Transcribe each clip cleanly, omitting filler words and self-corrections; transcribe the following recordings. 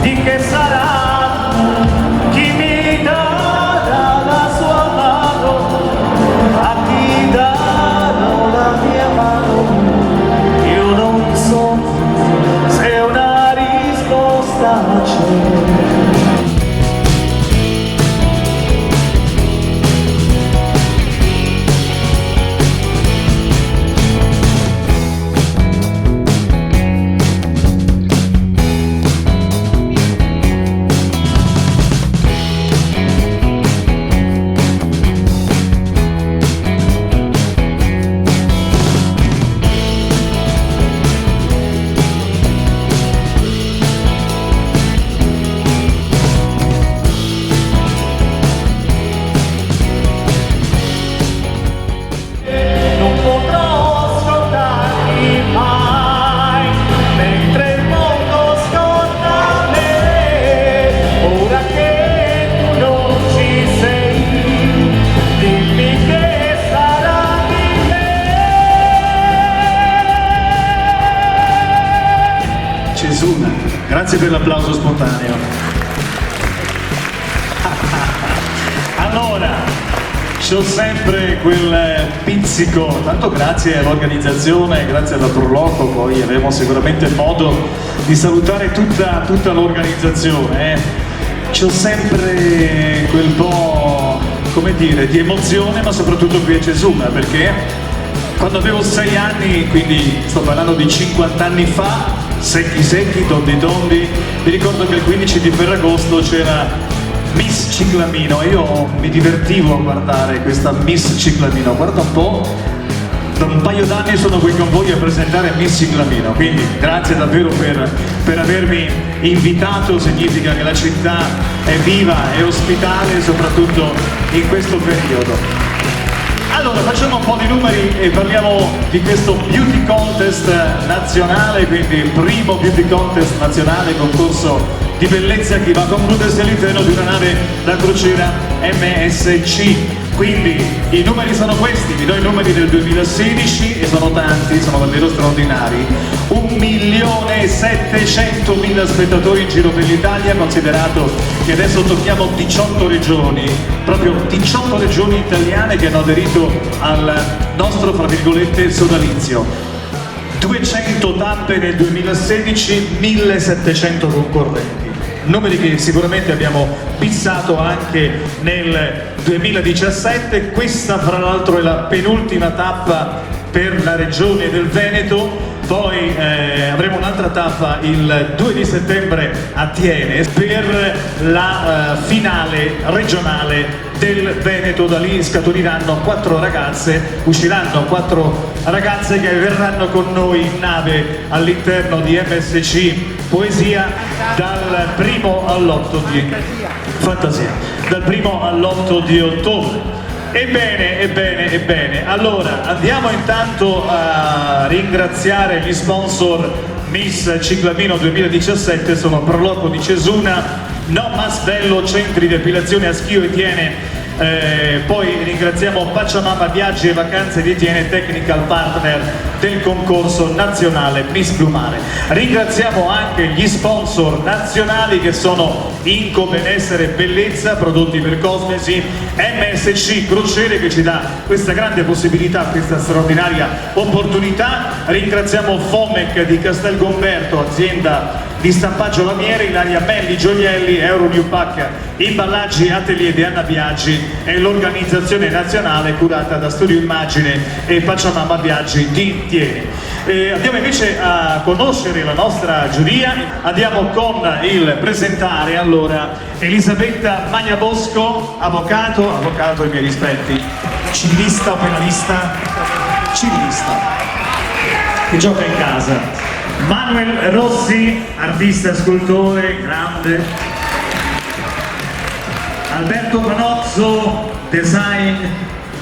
Di che sarà chi mi darà la sua mano, a chi darò la mia mano. Io non so se una risposta c'è. Cesuna, grazie per l'applauso spontaneo. Allora, c'ho sempre quel pizzico, tanto grazie all'organizzazione, grazie alla Proloco, poi avremo sicuramente modo di salutare tutta l'organizzazione. C'ho sempre quel po', come dire, di emozione, ma soprattutto qui a Cesuna, perché quando avevo 6 anni, quindi sto parlando di 50 anni fa, secchi, tondi, mi ricordo che il 15 di Ferragosto c'era Miss Ciclamino e io mi divertivo a guardare questa Miss Ciclamino. Guarda un po', da un paio d'anni sono qui con voi a presentare Miss Ciclamino, quindi grazie davvero per avermi invitato, significa che la città è viva, è ospitale, soprattutto in questo periodo. Allora, facciamo un po' di numeri e parliamo di questo Beauty Contest nazionale, quindi il primo Beauty Contest nazionale, concorso di bellezza che va a concludersi all'interno di una nave da crociera MSC. Quindi i numeri sono questi, vi do i numeri del 2016 e sono tanti, sono davvero straordinari. 1.700.000 spettatori in giro per l'Italia, considerato che adesso tocchiamo 18 regioni, proprio 18 regioni italiane che hanno aderito al nostro, fra virgolette, sodalizio. 200 tappe nel 2016, 1.700 concorrenti. Numeri che sicuramente abbiamo fissato anche nel 2017, questa fra l'altro è la penultima tappa per la regione del Veneto, poi avremo un'altra tappa il 2 di settembre a Thiene per la finale regionale del Veneto. Da lì scaturiranno 4 ragazze, usciranno 4 ragazze che verranno con noi in nave all'interno di MSC Poesia dal 1° all'8 di Fantasia, dal 1° all'8 di ottobre. Ebbene, allora andiamo intanto a ringraziare gli sponsor Miss Ciclamino 2017, sono Proloco di Cesuna, No Mas Bello, centri di depilazione a Schio e Thiene, poi ringraziamo Pacciamama Viaggi e Vacanze di Thiene, technical partner del concorso nazionale Miss Plumare. Ringraziamo anche gli sponsor nazionali che sono Inco Benessere e Bellezza, prodotti per cosmesi, MSC Crociere che ci dà questa grande possibilità, questa straordinaria opportunità. Ringraziamo Fomec di Castelgomberto, azienda di stampaggio lamiere, Ilaria Melli Gioielli, Euro New Pack, Imballaggi Atelier di Anna Biaggi e l'organizzazione nazionale curata da Studio Immagine e Pacciamama Viaggi di Thiene. Andiamo invece a conoscere la nostra giuria, andiamo con il presentare allora Elisabetta Magnabosco, avvocato ai miei rispetti, civilista o penalista? Civilista, che gioca in casa. Manuel Rossi, artista scultore, grande. Alberto Panozzo, design,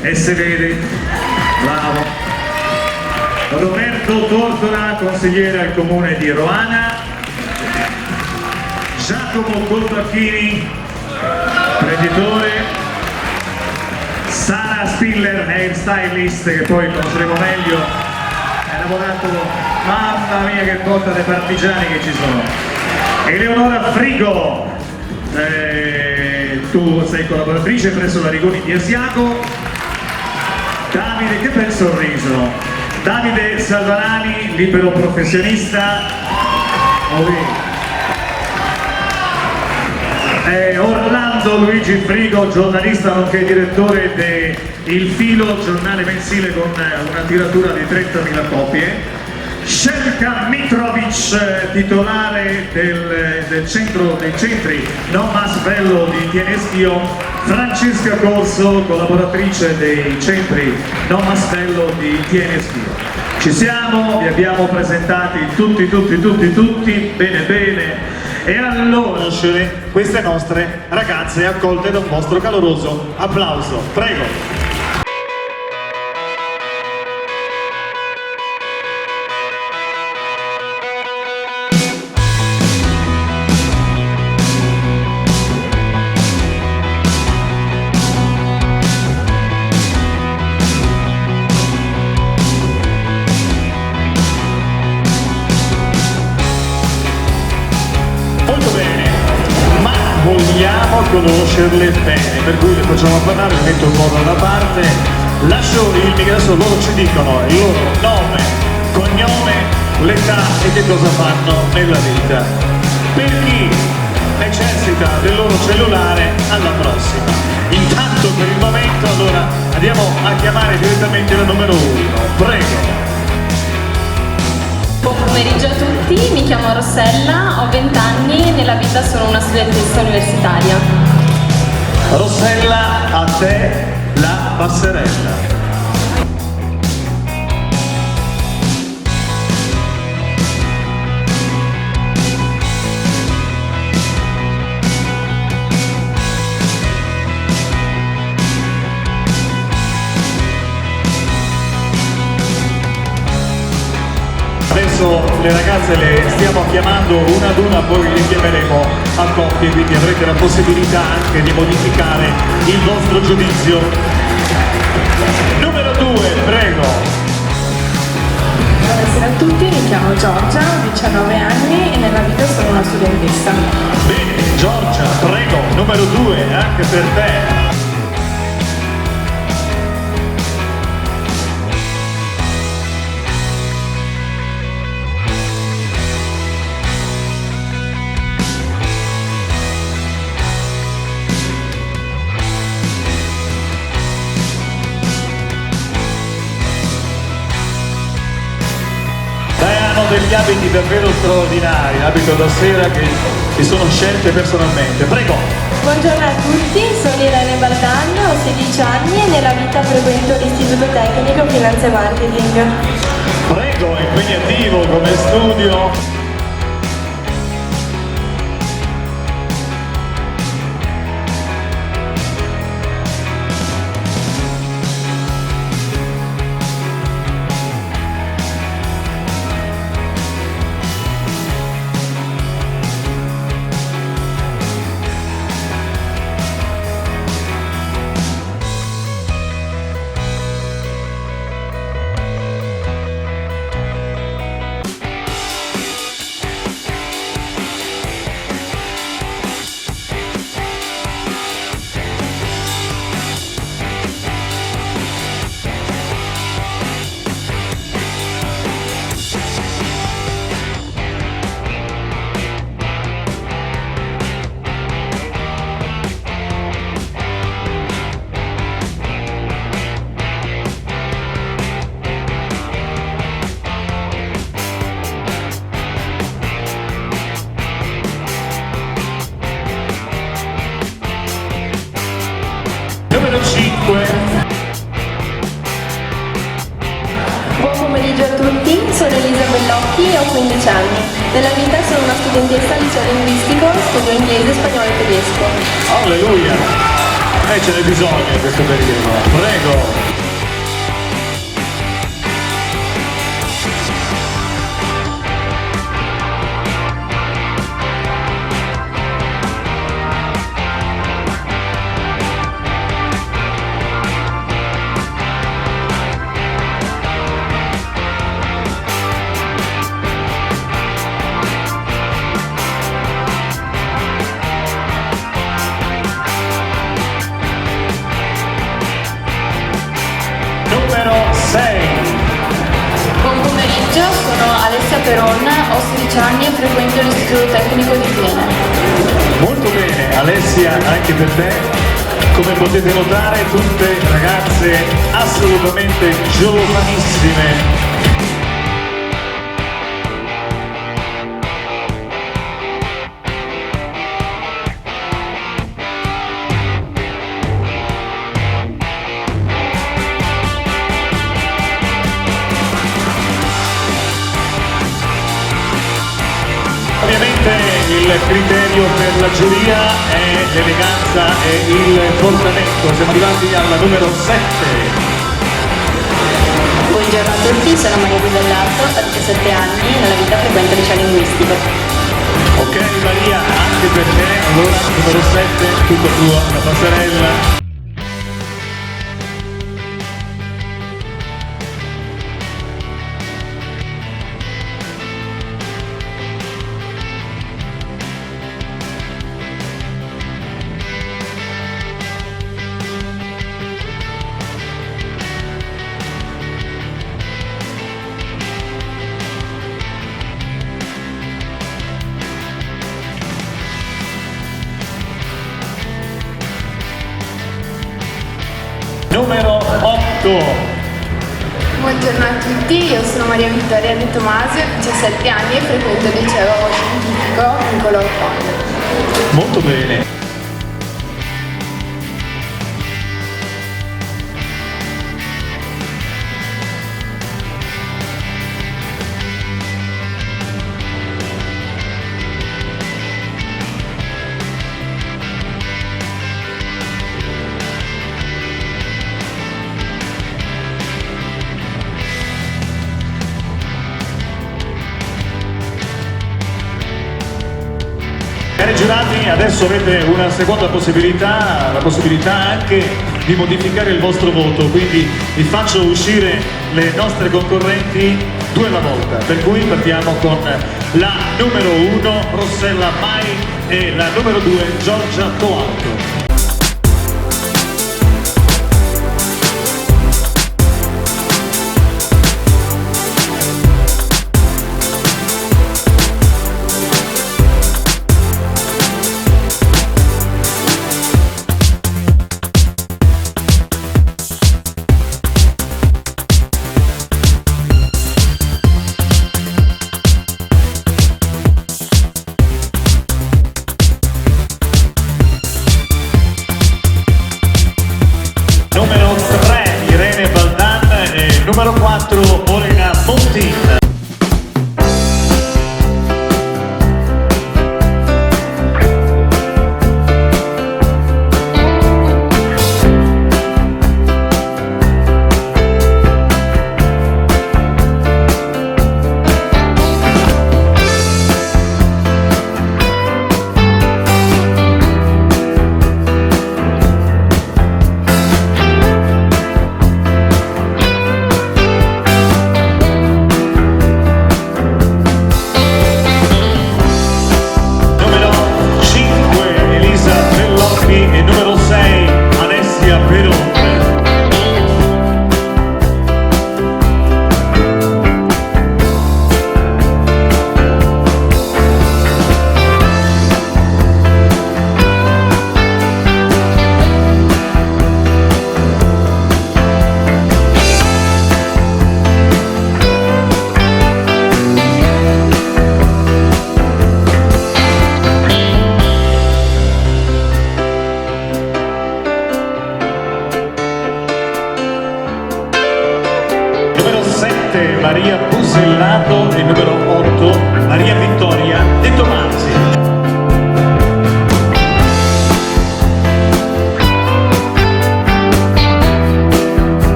e se vede, bravo. Roberto Tortora, consigliere al comune di Roana. Giacomo Colpacchini, imprenditore. Sara Spiller, hairstylist, che poi conosceremo meglio. lavorato, mamma mia che botta dei partigiani che ci sono. Eleonora Frigo, tu sei collaboratrice presso la Rigoni di Asiago. Davide, che bel sorriso. Davide Salvarani, libero professionista. Orlando Luigi Frigo, giornalista nonché direttore di Il Filo, giornale mensile con una tiratura di 30.000 copie. Shelka Mitrovic, titolare del centro dei centri No Mas Bello di Tieneschio. Francesca Corso, collaboratrice dei centri No Mas Bello di Tieneschio. Ci siamo, vi abbiamo presentati tutti, bene. E allora conoscere queste nostre ragazze accolte da un vostro caloroso applauso. Prego. Vogliamo conoscerle bene, per cui le facciamo parlare, le metto un po' da una parte, lascio il microfono, loro ci dicono il loro nome, cognome, l'età e che cosa fanno nella vita. Per chi necessita del loro cellulare, alla prossima. Intanto per il momento allora andiamo a chiamare direttamente la numero 1, prego. Buon pomeriggio a tutti, mi chiamo Rossella, ho 20 anni e nella vita sono una studentessa universitaria. Rossella, a te la passerella. Adesso le ragazze le stiamo chiamando una ad una, poi le chiameremo a coppie, quindi avrete la possibilità anche di modificare il vostro giudizio. Numero 2, prego. Buonasera a tutti, mi chiamo Giorgia, ho 19 anni e nella vita sono una studentessa. Bene, Giorgia, prego, numero 2, anche per te. Hanno degli abiti davvero straordinari, abito da sera che si sono scelte personalmente. Prego! Buongiorno a tutti, sono Irene Baldan, ho 16 anni e nella vita frequento l'Istituto Tecnico Finanza e Marketing. Prego, impegnativo come studio. Numero 5. Buon pomeriggio a tutti, sono Elisa Bellocchi e ho 15 anni. Nella vita sono una studentessa al liceo linguistico, studio inglese, spagnolo e tedesco. Alleluia! Ce n'è bisogno in questo periodo. Prego! frequento l'istituto tecnico di Siena. Molto bene, Alessia, anche per te, come potete notare, tutte ragazze assolutamente giovanissime. Ovviamente il criterio per la giuria è l'eleganza e il portamento. Siamo arrivati alla numero 7. Buongiorno a tutti, sono Maria Di Bellato, ho 17 anni e nella vita frequento il liceo linguistico. Ok Maria, anche per te, allora numero 7, tutto tuo, la passerella. Numero 8. Buongiorno a tutti, io sono Maria Vittoria De Tomasio, ho 17 anni e frequento il liceo scientifico Niccolò Pond. Molto bene. Cari giurati, adesso avete una seconda possibilità, la possibilità anche di modificare il vostro voto, quindi vi faccio uscire le nostre concorrenti 2 alla volta, per cui partiamo con la numero 1 Rossella Mai e la numero 2 Giorgia Toalto.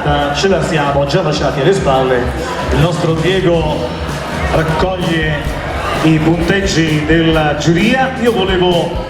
serata ce la siamo già lasciati alle spalle. Il nostro Diego raccoglie i punteggi della giuria. Io volevo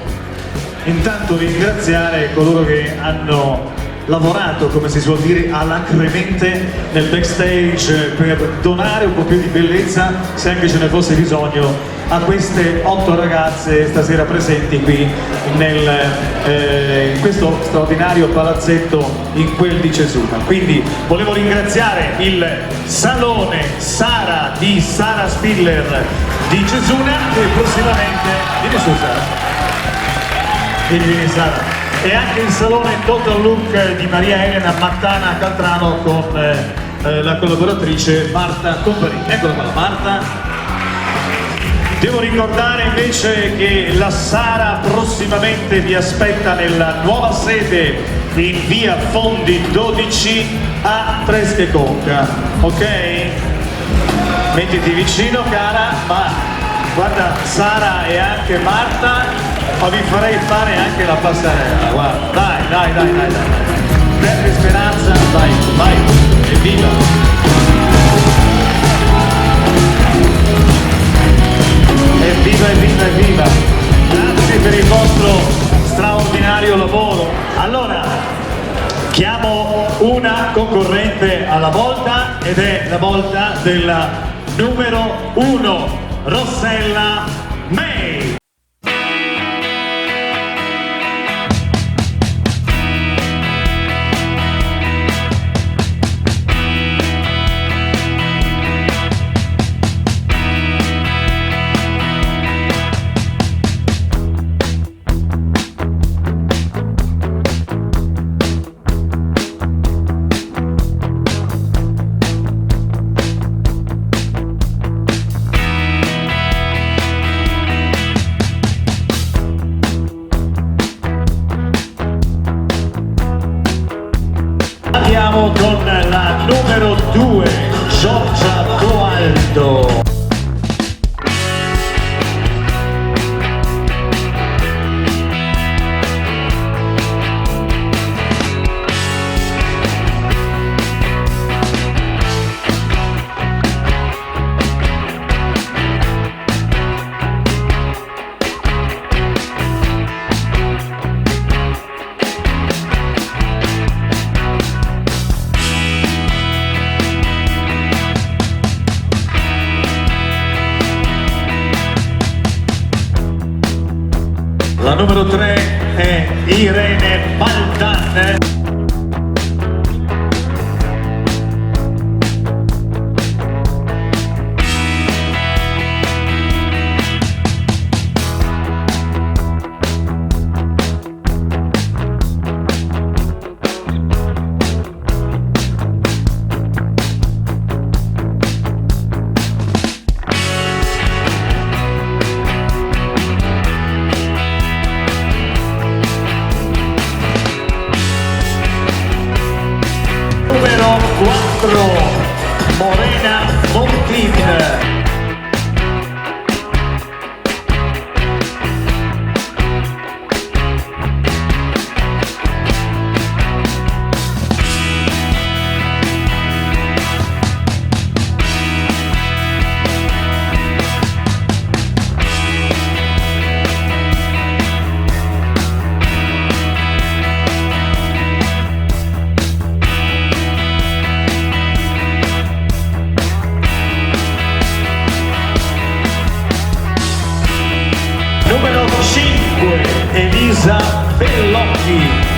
intanto ringraziare coloro che hanno lavorato, come si suol dire, alacremente nel backstage per donare un po' più di bellezza, se anche ce ne fosse bisogno, a queste 8 ragazze stasera presenti qui in questo straordinario palazzetto in quel di Cesuna. Quindi volevo ringraziare il Salone Sara di Sara Spiller di Cesuna e prossimamente vieni su Sara. E anche il salone Total Look di Maria Elena Mattana Caltrano con la collaboratrice Marta Comparini. Eccola qua, Marta. Devo ricordare invece che la Sara prossimamente vi aspetta nella nuova sede in via Fondi 12 a Tresche Conca, ok? Mettiti vicino cara, ma guarda Sara e anche Marta, ma vi farei fare anche la passerella, guarda, dai. Perdi speranza, vai, evviva! Evviva! Grazie per il vostro straordinario lavoro. Allora, chiamo una concorrente alla volta ed è la volta della numero 1, Rossella May. Andiamo con la numero 2, Giorgia Coaldo. La numero 3 è Irene Baldan. Numero 4, Morena Montin. Numero 5, Elisa Bellocchi.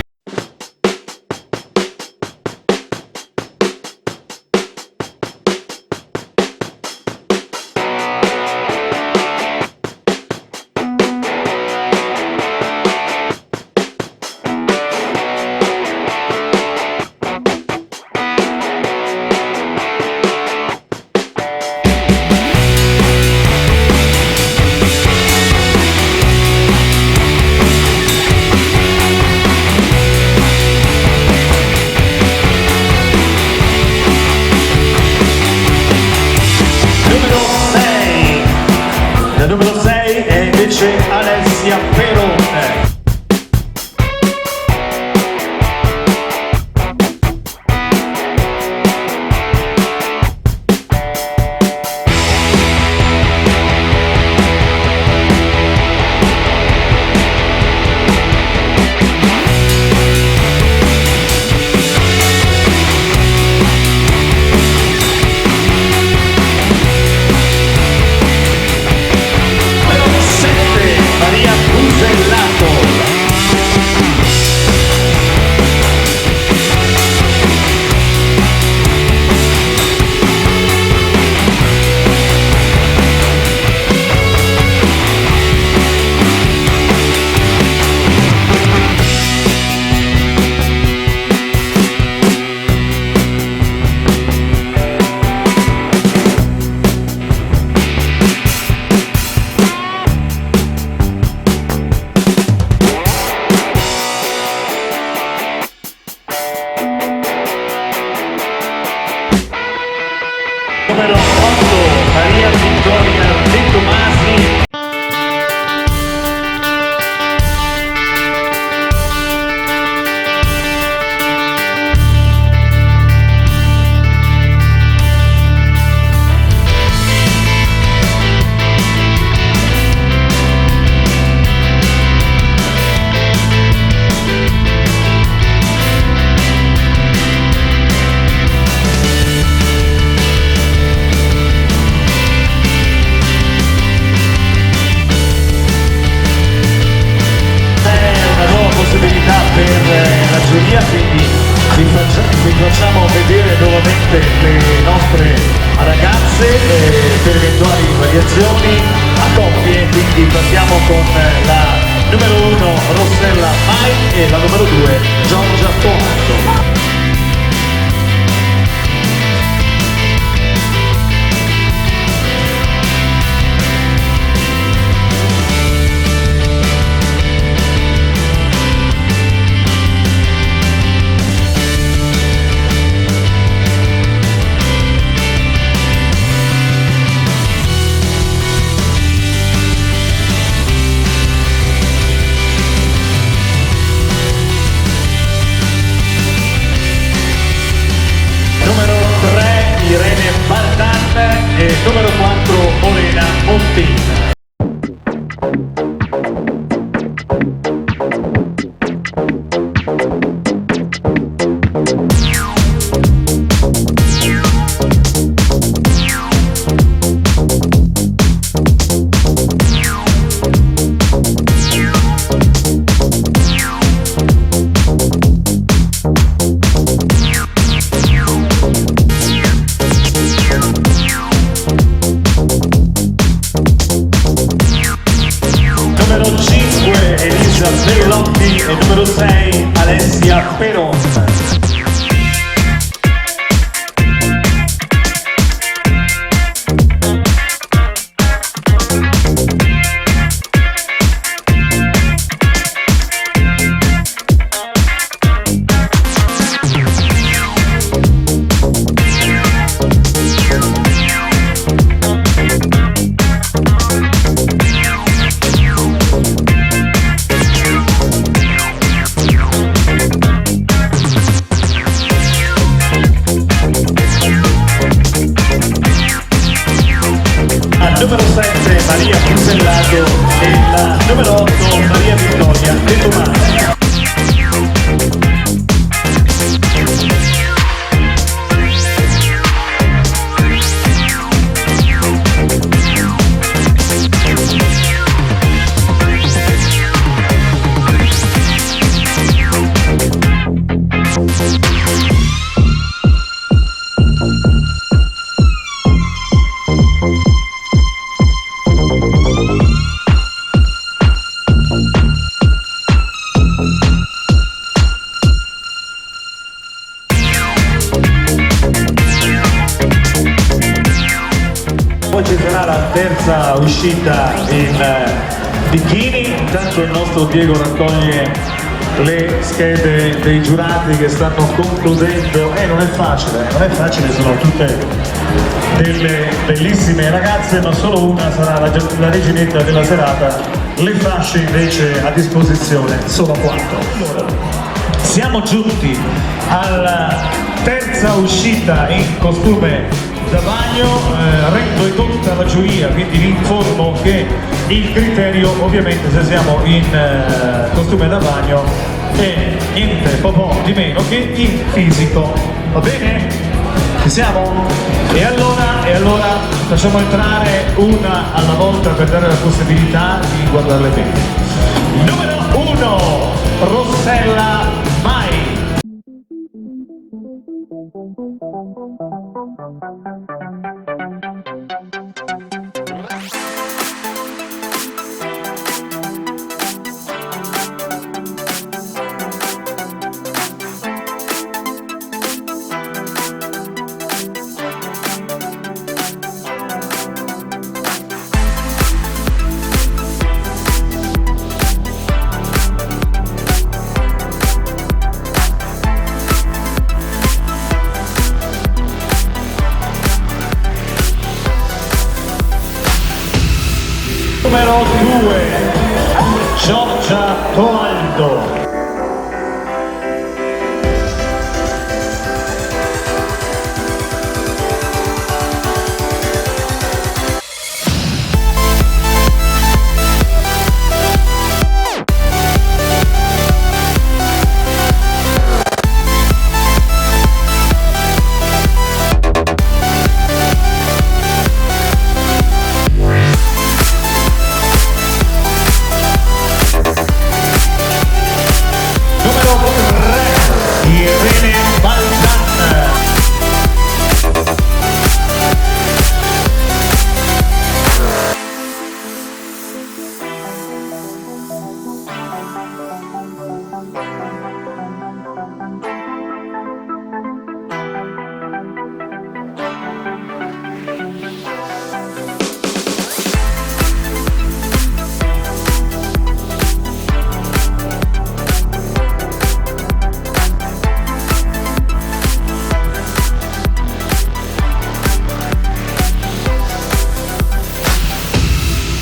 Numero 8, Maria Vittoria De Tomasi. Quindi vi facciamo vedere nuovamente le nostre ragazze per eventuali variazioni a coppie, quindi partiamo con la numero 1 Rossella Mai e la numero 2 Giorgia Tomato. Irene Baldan e numero 4 Morena Montina. Numero 5 Elisa Bellotti e numero 6 Alessia Peron. Numero 7 Maria Fusellato e la numero 8 Maria Vittoria De Tomasi. Poi ci sarà la terza uscita in bikini, intanto il nostro Diego raccoglie le schede dei giurati che stanno concludendo. Non è facile, sono tutte delle bellissime ragazze, ma solo una sarà la reginetta della serata, le fasce invece a disposizione sono 4. Siamo giunti alla terza uscita in costume da bagno, rendo e tutta la giuria, quindi vi informo che il criterio ovviamente se siamo in costume da bagno è niente po' di meno che il fisico, va bene? Ci siamo? E allora facciamo entrare una alla volta per dare la possibilità di guardarle bene. Numero 1 Rossella Mai. Numero 2, Giorgia Toaldo.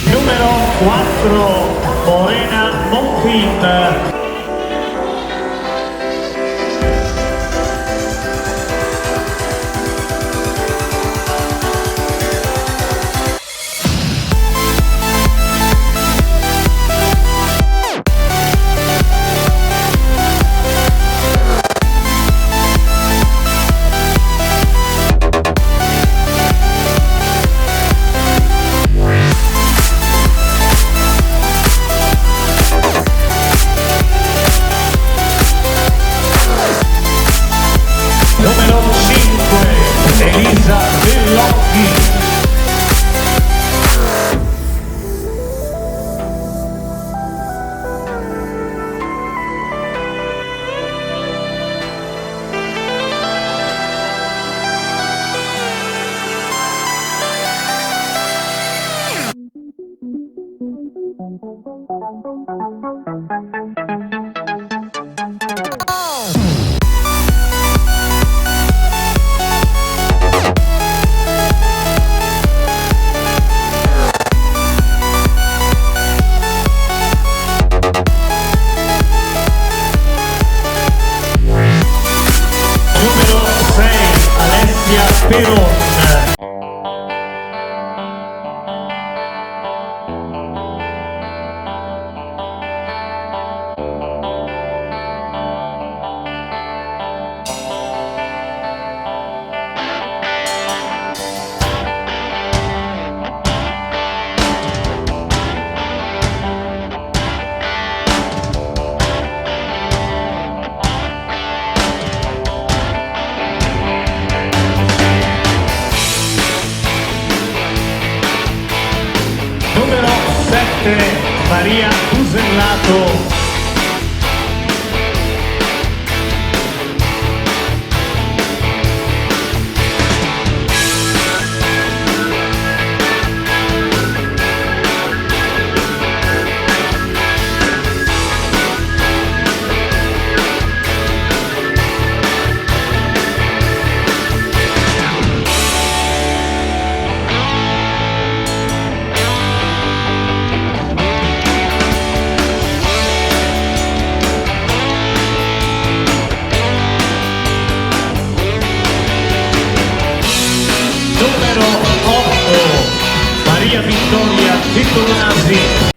Numero 4, Morena Monfit. Numero 5, Elisa Bellocchi. Numero 6, Alessia Peron. Numero 7, Maria Busellato. Numero 8, Maria Vittoria Vittoronasi.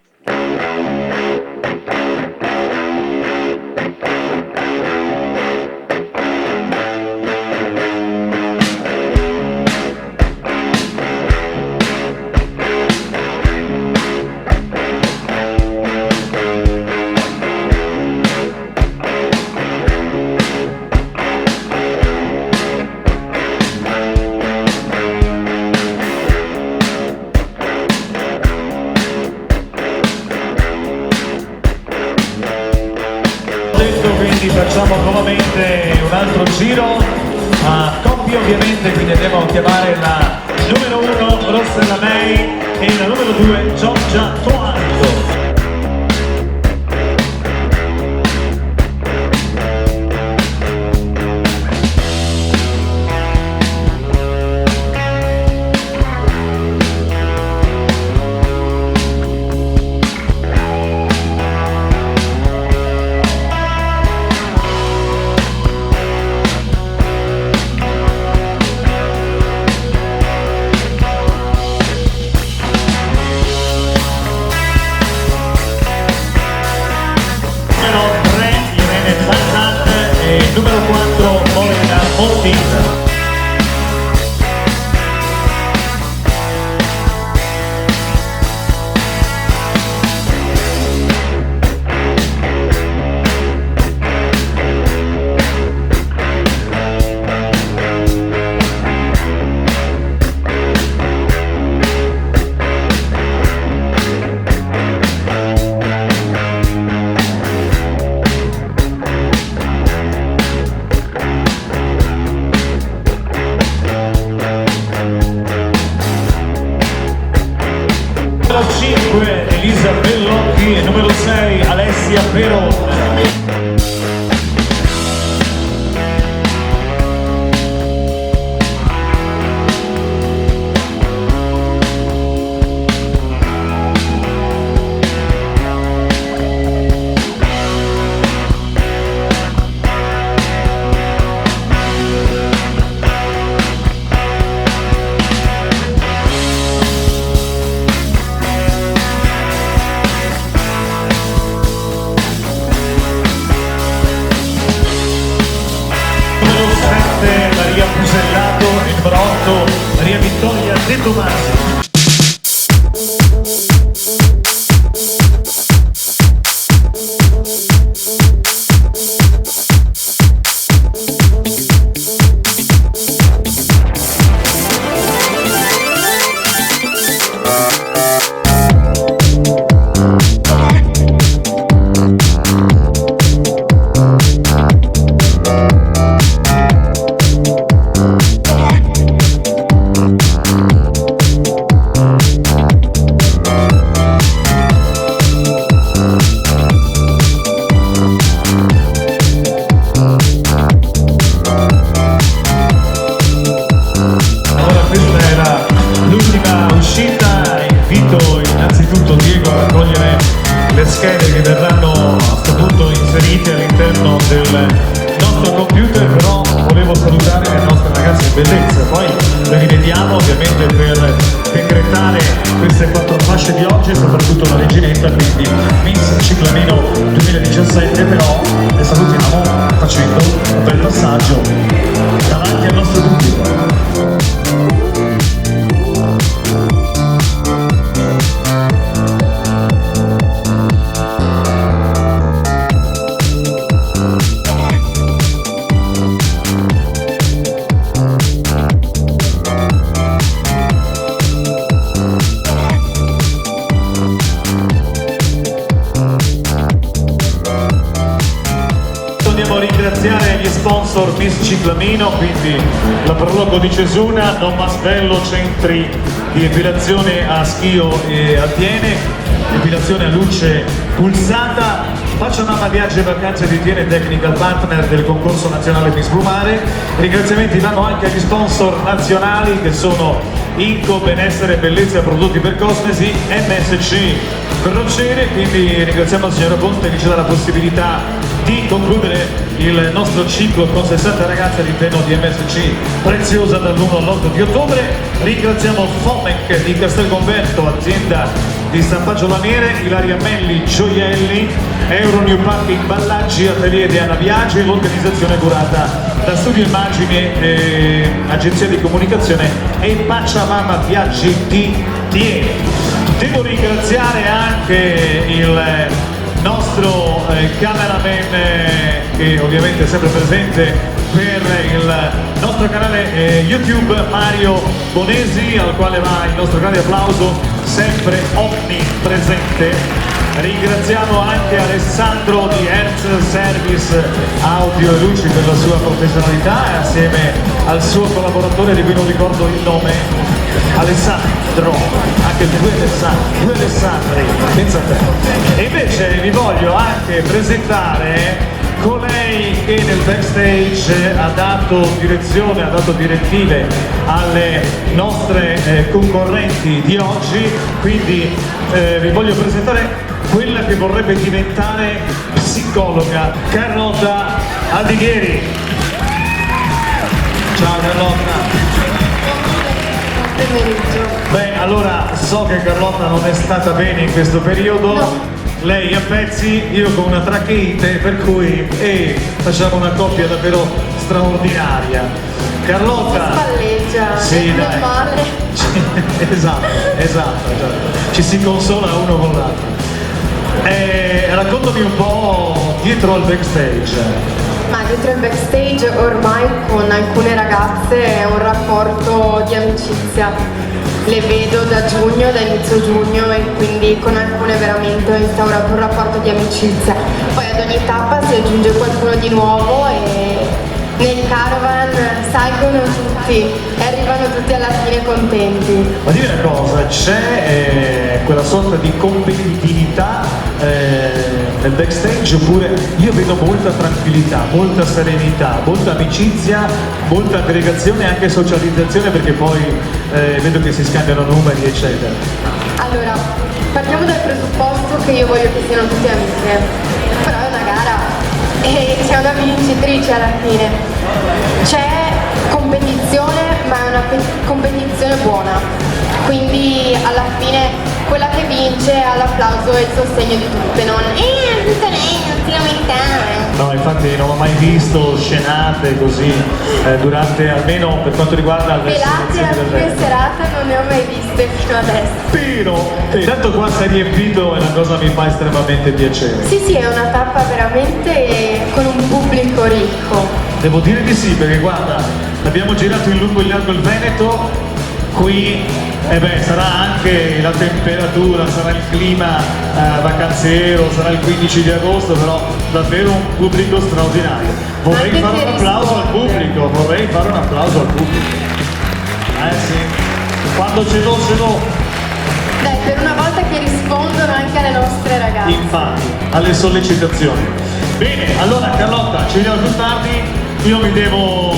Quindi facciamo nuovamente un altro giro a coppie ovviamente, quindi andiamo a chiamare la numero 1 Rossella May e la numero 2 Giorgia Toaldo. Alessia Peronna. Maria Pusellato e numero 8 Maria Vittoria De Tomasi. Le schede che verranno a questo punto inserite all'interno del nostro computer, però volevo salutare le nostre ragazze in bellezza, poi le rivediamo ovviamente per decretare queste 4 fasce di oggi e soprattutto la reginetta, quindi Miss Ciclamino 2017, però le salutiamo facendo un bel passaggio davanti al nostro pubblico. Vogliamo ringraziare gli sponsor Miss Ciclamino, quindi la Proloco di Cesuna, Non Masbello, centri di epilazione a Schio e Attiene, epilazione a luce pulsata, Faccia Mamma Viaggi e Vacanze di Tiene, technical partner del concorso nazionale Miss Brumare. Ringraziamenti vanno anche agli sponsor nazionali che sono Inco, Benessere, Bellezza, Prodotti per Cosmesi, MSC Crociere, quindi ringraziamo la signora Conte che ci dà la possibilità di concludere il nostro ciclo con 60 ragazze all'interno di MSC Preziosa dall'1 all'8 di ottobre. Ringraziamo Fomec di Castelconverto, azienda di stampaggio lamiere, Ilaria Melli Gioielli, Euro New Parking Ballaggi, Atelier di Anna Biagi e l'organizzazione curata da Studio Immagini, agenzia di comunicazione e Pacciamama Viaggi di Tieni. Devo ringraziare anche il nostro cameraman che ovviamente è sempre presente per il nostro canale YouTube, Mario Bonesi, al quale va il nostro grande applauso, sempre onnipresente. Ringraziamo anche Alessandro di Hertz Service Audio e Luci per la sua professionalità e assieme al suo collaboratore di cui non ricordo il nome, Alessandro, anche due Alessandri, pensa a te. E invece vi voglio anche presentare colei che nel backstage ha dato direzione, ha dato direttive alle nostre concorrenti di oggi, quindi vi voglio presentare quella che vorrebbe diventare psicologa, Carlotta Aldighieri. Ciao Carlotta. Beh, allora so che Carlotta non è stata bene in questo periodo. No. Lei a pezzi, io con una tracheite, per cui facciamo una coppia davvero straordinaria. Carlotta spalleggia, sì, è dai. male. esatto, ci si consola uno con l'altro. Raccontami un po' dietro al backstage. Ma dietro il backstage ormai con alcune ragazze è un rapporto di amicizia. Le vedo da giugno, da inizio giugno, e quindi con alcune veramente ho instaurato un rapporto di amicizia. Poi ad ogni tappa si aggiunge qualcuno di nuovo e nel caravan salgono tutti e arrivano tutti alla fine contenti. Ma dimmi una cosa, c'è quella sorta di competitività nel backstage, oppure io vedo molta tranquillità, molta serenità, molta amicizia, molta aggregazione e anche socializzazione, perché poi vedo che si scambiano numeri eccetera. Allora, partiamo dal presupposto che io voglio che siano tutte amiche, però è una gara e c'è una vincitrice alla fine. C'è competizione, ma è una competizione buona, quindi alla fine quella che vince ha l'applauso e il sostegno di tutte, non tutta lei, non ti lamentare. No, infatti non ho mai visto scenate così durante, almeno per quanto riguarda le Pelate a selezioni del fine Veneto. serata non ne ho mai viste fino adesso. Però, tanto qua sei riempito e la cosa mi fa estremamente piacere. Sì, è una tappa veramente con un pubblico ricco. Devo dire di sì, perché guarda, abbiamo girato in lungo e in largo il Veneto, qui sarà anche la temperatura, sarà il clima vacanziero, sarà il 15 di agosto, però davvero un pubblico straordinario. Vorrei Anche fare un per applauso al rispondere. pubblico, vorrei fare un applauso al pubblico. Sì, quando ce l'ho. Dai, per una volta che rispondono anche alle nostre ragazze. Infatti, alle sollecitazioni. Bene, allora Carlotta, ci vediamo più tardi, io mi devo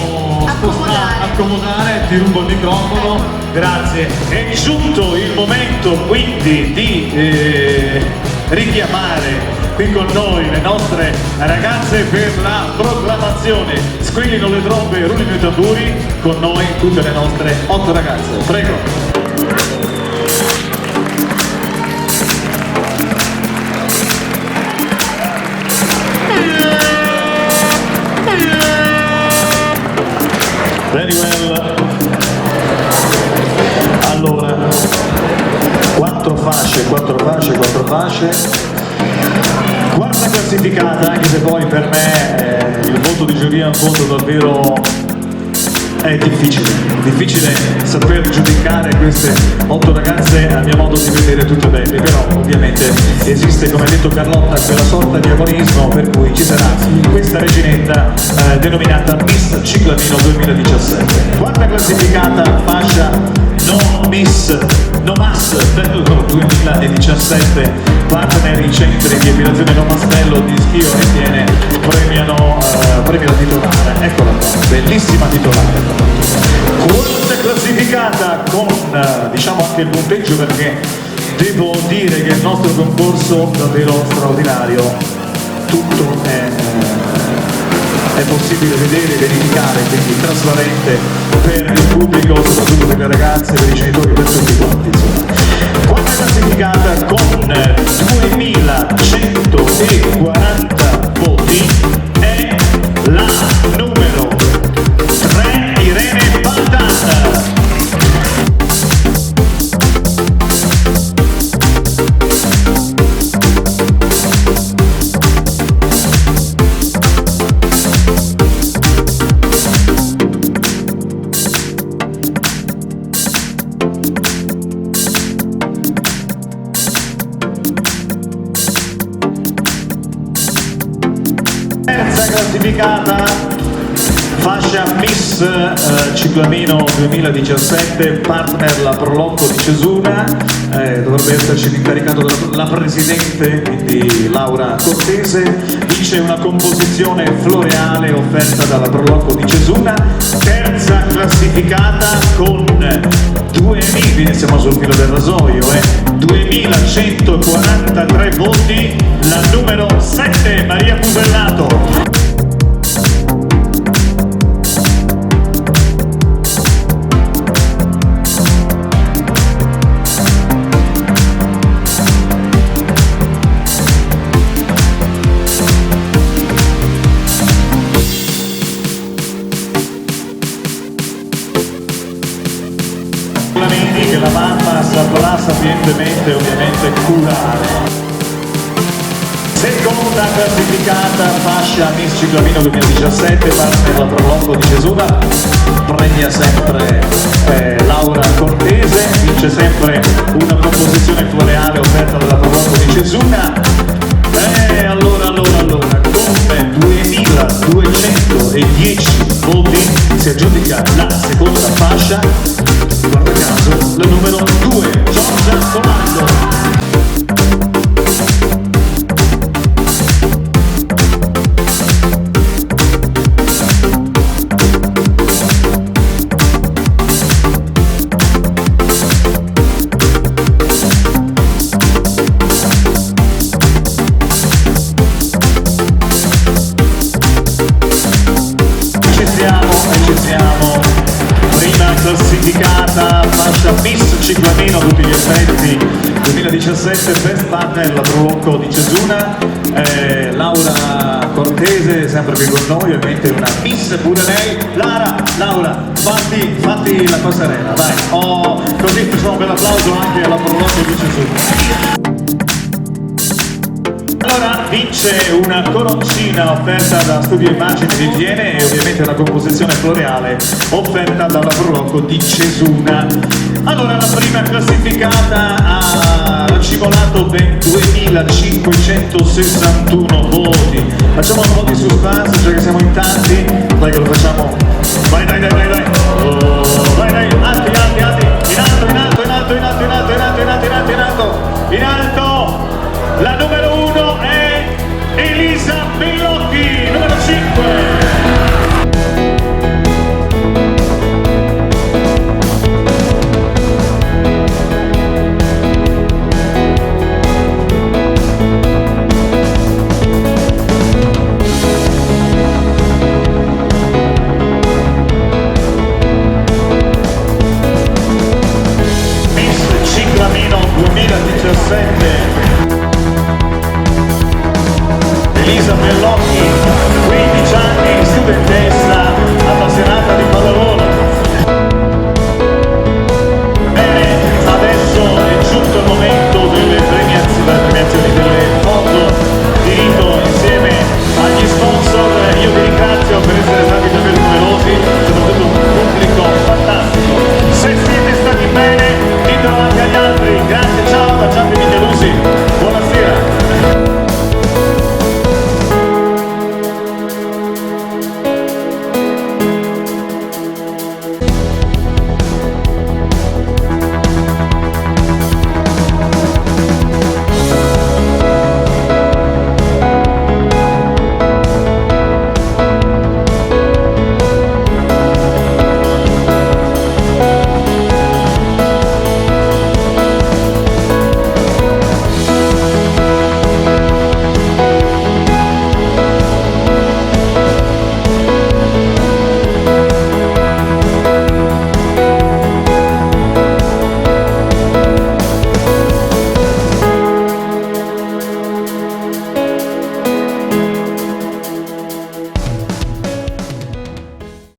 accomodare, ti rubo il microfono, grazie. È giunto il momento quindi di richiamare qui con noi le nostre ragazze per la proclamazione. Squillino le trombe, rullino i tamburi, con noi tutte le nostre 8 ragazze. Prego. Very well. Allora, 4 fasce, 4 fasce. Quarta classificata, anche se poi per me il voto di giuria è un voto davvero difficile saper giudicare queste 8 ragazze a mio modo di vedere tutte belle, però ovviamente esiste, come ha detto Carlotta, quella sorta di agonismo per cui ci sarà questa reginetta denominata Miss Ciclamino 2017. Quarta classificata, fascia Nomas Bello 2017, partner i centri di epilazione Nomas Bello di Schio e Tiene premio la titolare, eccola qua, bellissima titolare. Quarta classificata con diciamo anche il punteggio, perché devo dire che il nostro concorso è davvero straordinario, tutto è possibile vedere, verificare, quindi trasparente per il pubblico, soprattutto per le ragazze, per i genitori, per tutti quanti. Quarta classificata con 2140 voti è la numero 3 Irene Baldana. Classificata, fascia Miss Ciclamino 2017, partner la Prolocco di Cesuna, dovrebbe esserci l'incaricato la presidente, quindi Laura Cortese, vince una composizione floreale offerta dalla Prolocco di Cesuna. Terza classificata con 2000, siamo sul filo del rasoio, 2143 voti, la numero 7 Maria Pusellato. Che la mamma saprà sapientemente ovviamente curare. Seconda classificata, fascia Miss Ciclamino 2017, partner la Prolongo di Cesuna, premia sempre Laura Cortese, vince sempre una composizione floreale offerta dalla Prolongo di Cesuna. Allora, con 2210 voti si aggiudica la seconda fascia, guarda caso, la numero 2, Giorgia Comando. Prima classificata, fascia Miss Ciclamino a tutti gli effetti 2017, Best Partner la Prolocco di Cesuna, Laura Cortese sempre qui con noi, ovviamente una Miss pure lei. Laura, fatti la passerella, dai, così facciamo un bel applauso anche alla Prolocco di Cesuna. Allora vince una coroncina offerta da Studio Immagini di Igiene e ovviamente una composizione floreale offerta dalla Prolocco di Cesuna. Allora la prima classificata ha racimolato ben 2561 voti. Facciamo un po' di suspense, cioè che siamo in tanti, dai che lo facciamo. Vai, dai. Oh, vai, alti.